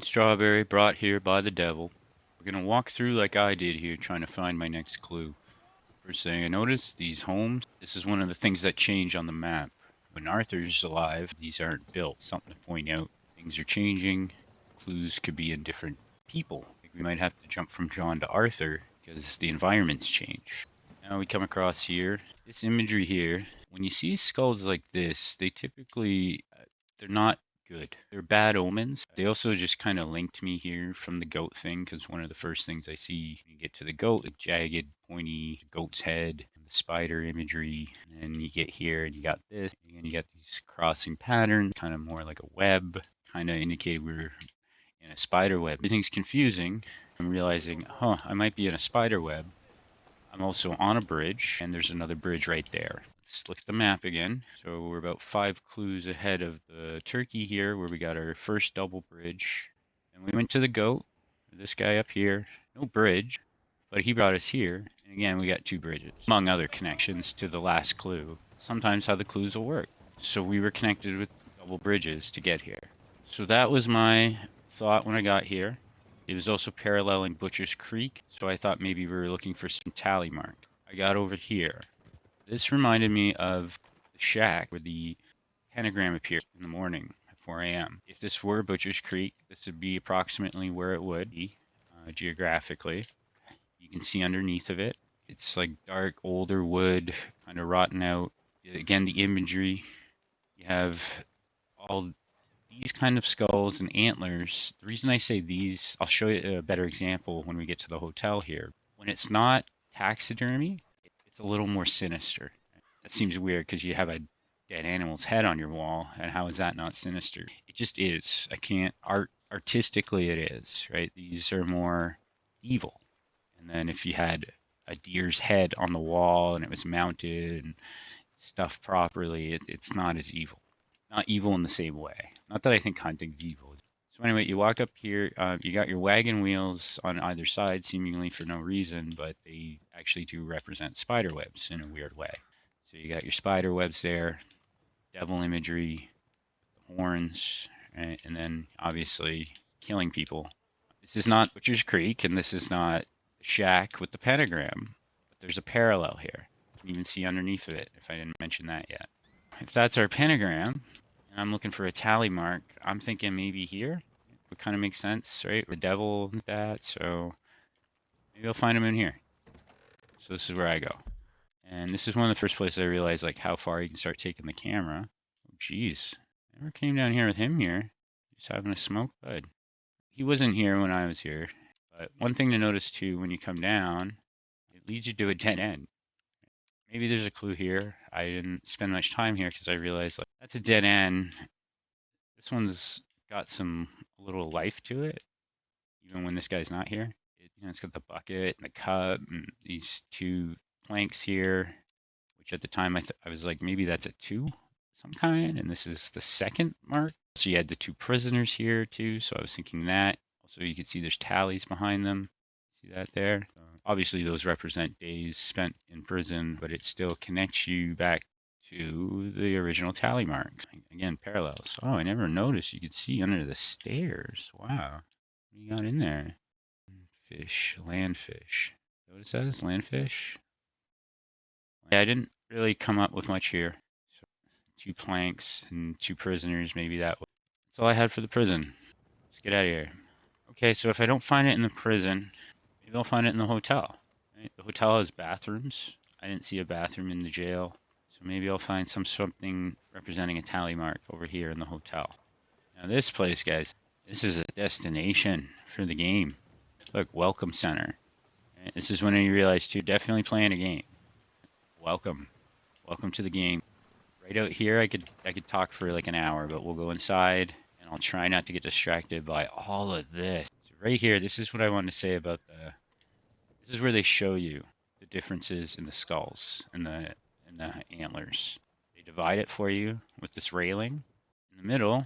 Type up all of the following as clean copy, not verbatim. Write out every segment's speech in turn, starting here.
Strawberry brought here by the devil. We're gonna walk through like I did here, trying to find my next clue. First thing I noticed, these homes. This is one of the things that change on the map. When Arthur's alive, these aren't built. Something to point out. Things are changing. Clues could be in different people. Like we might have to jump from John to Arthur because the environments change. Now we come across here. This imagery here. When you see skulls like this, they typically they're not good. They're bad omens. They also just kind of linked me here from the goat thing because one of the first things I see when you get to the goat, the jagged, pointy goat's head, the spider imagery, and then you get here and you got this, and you got these crossing patterns, kind of more like a web, kind of indicated we're in a spider web. Everything's confusing. I'm realizing, I might be in a spider web. I'm also on a bridge, and there's another bridge right there. Let's look at the map again. So we're about 5 clues ahead of the turkey here, where we got our first double bridge. And we went to the goat, this guy up here. No bridge, but he brought us here. And again, we got 2 bridges, among other connections to the last clue. Sometimes how the clues will work. So we were connected with double bridges to get here. So that was my thought when I got here. It was also paralleling Butcher's Creek, so I thought maybe we were looking for some tally mark. I got over here. This reminded me of the shack where the pentagram appeared in the morning at 4 a.m. If this were Butcher's Creek, this would be approximately where it would be geographically. You can see underneath of it. It's like dark, older wood, kind of rotten out. Again, the imagery. You have all these kind of skulls and antlers. The reason I say these, I'll show you a better example when we get to the hotel here. When it's not taxidermy, it's a little more sinister. That seems weird because you have a dead animal's head on your wall, and how is that not sinister? It just is. I can't artistically it is, right? These are more evil. And then if you had a deer's head on the wall and it was mounted and stuffed properly, it's not as evil. Not evil in the same way. Not that I think hunting's evil. So anyway, you walk up here. You got your wagon wheels on either side, seemingly for no reason, but they actually do represent spider webs in a weird way. So you got your spider webs there, devil imagery, the horns, and then obviously killing people. This is not Butcher's Creek, and this is not Shack with the pentagram, but there's a parallel here. You can even see underneath of it, if I didn't mention that yet. If that's our pentagram, and I'm looking for a tally mark, I'm thinking maybe here. It kind of makes sense, right? The devil and that, so maybe I'll find him in here. So this is where I go. And this is one of the first places I realized like how far you can start taking the camera. Oh, geez. Never came down here with him here. Just having a smoke bud. He wasn't here when I was here. But one thing to notice too, when you come down, it leads you to a dead end. Maybe there's a clue here. I didn't spend much time here because I realized like that's a dead end. This one's got a little life to it, even when this guy's not here. It's got the bucket and the cup and these 2 planks here, which at the time I was like, maybe that's a 2 some kind, and this is the second mark. So you had the 2 prisoners here too, so I was thinking that. Also, you can see there's tallies behind them. See that there? Obviously, those represent days spent in prison, but it still connects you back to the original tally marks. Again, parallels. Oh, I never noticed. You could see under the stairs. Wow. What do you got in there? Fish, landfish. What it says? Landfish? Yeah, I didn't really come up with much here. So 2 planks and 2 prisoners, maybe that's all I had for the prison. Let's get out of here. Okay, so if I don't find it in the prison, maybe I'll find it in the hotel. Right? The hotel has bathrooms. I didn't see a bathroom in the jail. So maybe I'll find something representing a tally mark over here in the hotel. Now this place, guys, this is a destination for the game. Look, welcome center. Right? This is when you realize too, definitely playing a game. Welcome to the game. Right out here, I could talk for like an hour, but we'll go inside and I'll try not to get distracted by all of this. So right here, this is what I wanted to say about this is where they show you the differences in the skulls and the antlers. They divide it for you with this railing. In the middle,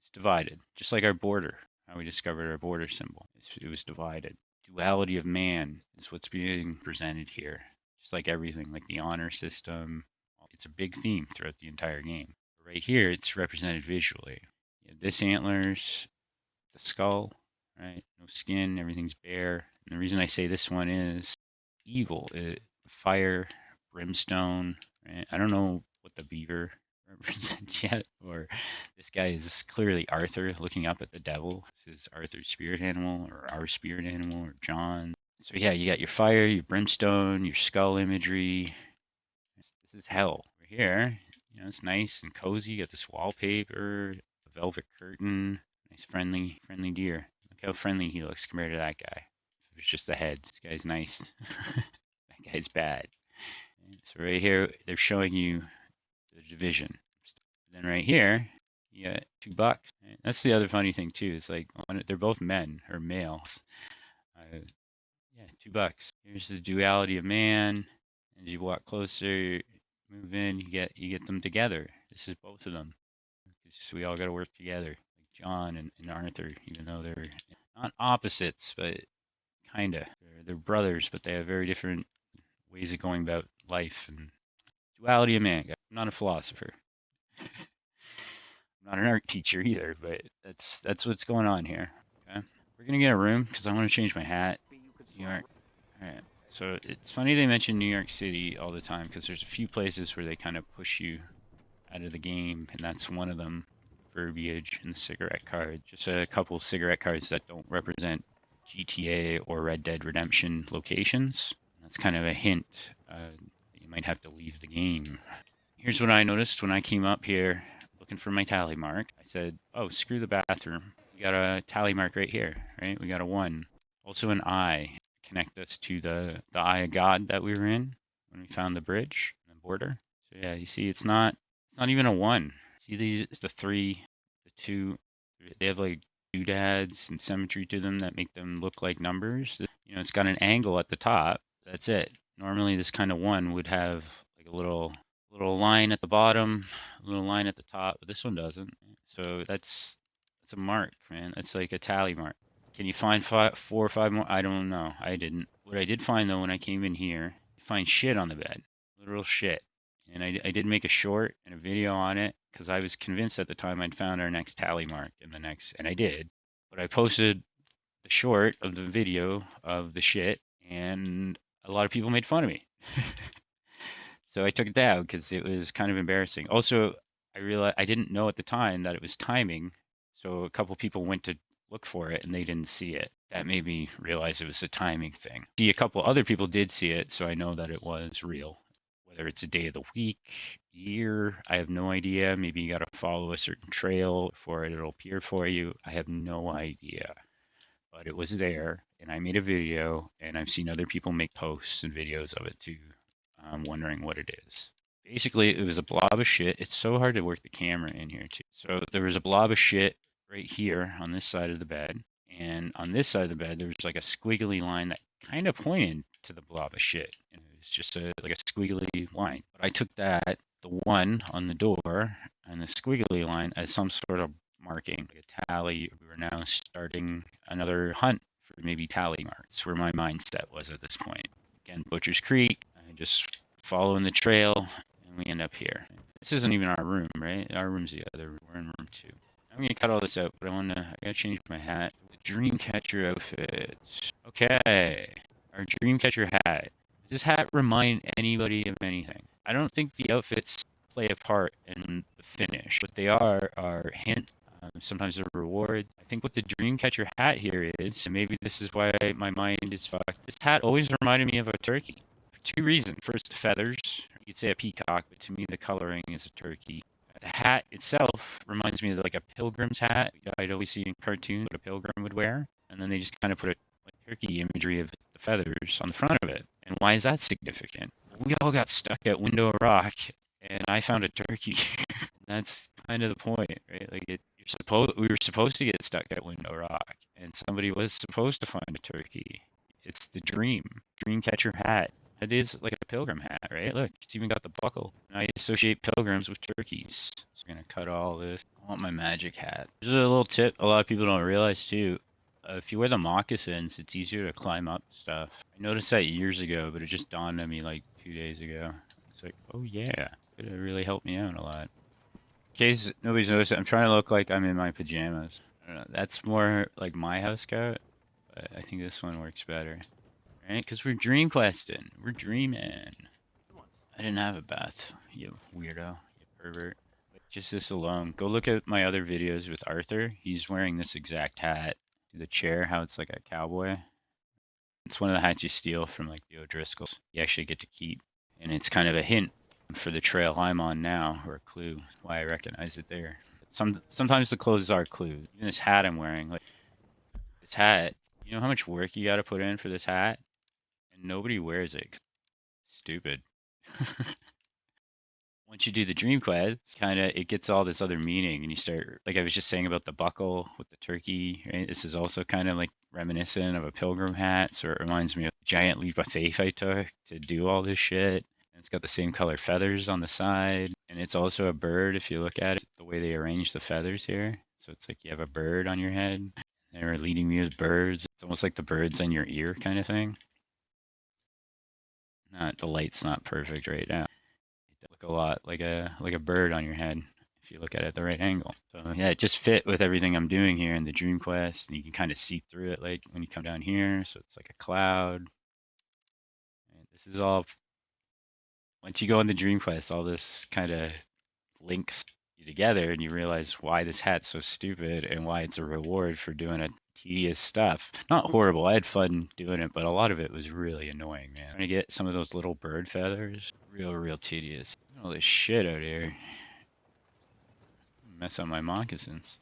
it's divided, just like our border, how we discovered our border symbol. It was divided. Duality of man is what's being presented here. Just like everything, like the honor system. It's a big theme throughout the entire game. Right here, it's represented visually. You have this antlers, the skull, right? No skin, everything's bare. And the reason I say this one is evil. Fire, brimstone, right? I don't know what the beaver represents yet, or this guy is clearly Arthur looking up at the devil. This is Arthur's spirit animal, or our spirit animal, or John. So yeah, you got your fire, your brimstone, your skull imagery. This is hell. We're here. You know, it's nice and cozy. You got this wallpaper, a velvet curtain, nice friendly deer. Look how friendly he looks compared to that guy. If it was just the heads. This guy's nice. That guy's bad. So right here, they're showing you the division. And then right here, you got $2. That's the other funny thing too. It's like they're both men or males. Yeah, $2. Here's the duality of man. As you walk closer, move in, you get them together. This is both of them. Because we all got to work together, like John and Arthur, even though they're not opposites, but kinda. They're brothers, but they have very different ways of going about life and duality of man. I'm not a philosopher. I'm not an art teacher either, but that's what's going on here. Okay, we're gonna get a room because I want to change my hat. New York. All right. So it's funny they mention New York City all the time because there's a few places where they kind of push you out of the game, and that's one of them. Verbiage and the cigarette card. Just a couple of cigarette cards that don't represent GTA or Red Dead Redemption locations. That's kind of a hint. You might have to leave the game. Here's what I noticed when I came up here looking for my tally mark. I said, oh, screw the bathroom. We got a tally mark right here, right? We got a 1. Also an eye. Connect us to the eye of God that we were in when we found the bridge, the border. So yeah, you see it's not even a 1. See these, the 3, the 2, they have like doodads and symmetry to them that make them look like numbers. You know, it's got an angle at the top. That's it. Normally this kind of 1 would have like a little line at the bottom, a little line at the top, but this one doesn't. So that's a mark, man. That's like a tally mark. Can you find 4 or 5 more? I don't know. I didn't. What I did find though when I came in here, you find shit on the bed, literal shit. And I did make a short and a video on it because I was convinced at the time I'd found our next tally mark and I did. But I posted the short of the video of the shit, and a lot of people made fun of me. So I took it down because it was kind of embarrassing. Also, I realized I didn't know at the time that it was timing. So a couple people went to look for it and they didn't see it. That made me realize it was a timing thing. See, a couple other people did see it, so I know that it was real. Whether it's a day of the week, year, I have no idea. Maybe you got to follow a certain trail for it, it'll appear for you. I have no idea. But it was there, and I made a video, and I've seen other people make posts and videos of it too. I'm wondering what it is. Basically, it was a blob of shit. It's so hard to work the camera in here too. So there was a blob of shit right here on this side of the bed. And on this side of the bed, there was like a squiggly line that kind of pointed to the blob of shit. And it was just like a squiggly line. But I took that, the 1 on the door, and the squiggly line as some sort of marking, like a tally. We were now starting another hunt for maybe tally marks, where my mindset was at this point. Again, Butcher's Creek, I just following the trail, and we end up here. This isn't even our room, right? Our room's the other room. We're in room 2. I'm gonna cut all this out, but I gotta change my hat. The Dreamcatcher outfit. Okay, our Dreamcatcher hat. Does this hat remind anybody of anything? I don't think the outfits play a part in the finish. What they are hints. Sometimes they're rewards. I think what the Dreamcatcher hat here is, and maybe this is why my mind is fucked. This hat always reminded me of a turkey. For 2 reasons. First, the feathers. You could say a peacock, but to me the coloring is a turkey. The hat itself reminds me of like a pilgrim's hat I'd always see in cartoons what a pilgrim would wear. And then they just kind of put a like, turkey imagery of the feathers on the front of it. And why is that significant? We all got stuck at Window Rock, and I found a turkey. That's kind of the point, right? Like we were supposed to get stuck at Window Rock, and somebody was supposed to find a turkey. It's the dream catcher hat. It is like a pilgrim hat, right? Look, it's even got the buckle. And I associate pilgrims with turkeys. So I'm gonna cut all this. I want my magic hat. There's a little tip a lot of people don't realize too. If you wear the moccasins, it's easier to climb up stuff. I noticed that years ago, but it just dawned on me like 2 days ago. It's like, oh yeah, it really helped me out a lot. In case nobody's noticed, I'm trying to look like I'm in my pajamas. don't know. That's more like my house coat, but I think this one works better. Right? Because we're dream questing. We're dreaming. I didn't have a bath, you weirdo, you pervert. Just this alone. Go look at my other videos with Arthur. He's wearing this exact hat. The chair, how it's like a cowboy. It's one of the hats you steal from like the O'Driscolls. You actually get to keep. And it's kind of a hint for the trail I'm on now, or a clue, why I recognize it there. Sometimes the clothes are clues. Even this hat I'm wearing, like this hat, you know how much work you got to put in for this hat? And nobody wears it. Stupid. Once you do the dream quest, kind of it gets all this other meaning, and you start like I was just saying about the buckle with the turkey. Right? This is also kind of like reminiscent of a pilgrim hat, so it reminds me of the giant leap of faith I took to do all this shit. And it's got the same color feathers on the side, and it's also a bird. If you look at it, the way they arrange the feathers here, so it's like you have a bird on your head. They're leading me as birds. It's almost like the birds on your ear kind of thing. Not the light's not perfect right now. Look a lot like a bird on your head if you look at it at the right angle. So yeah, it just fit with everything I'm doing here in the dream quest, and you can kind of see through it like when you come down here. So it's like a cloud. And this is all once you go in the dream quest, all this kind of links you together, and you realize why this hat's so stupid and why it's a reward for doing a tedious stuff. Not horrible. I had fun doing it, but a lot of it was really annoying, man. Trying to get some of those little bird feathers, real tedious. All this shit out here. Mess up my moccasins.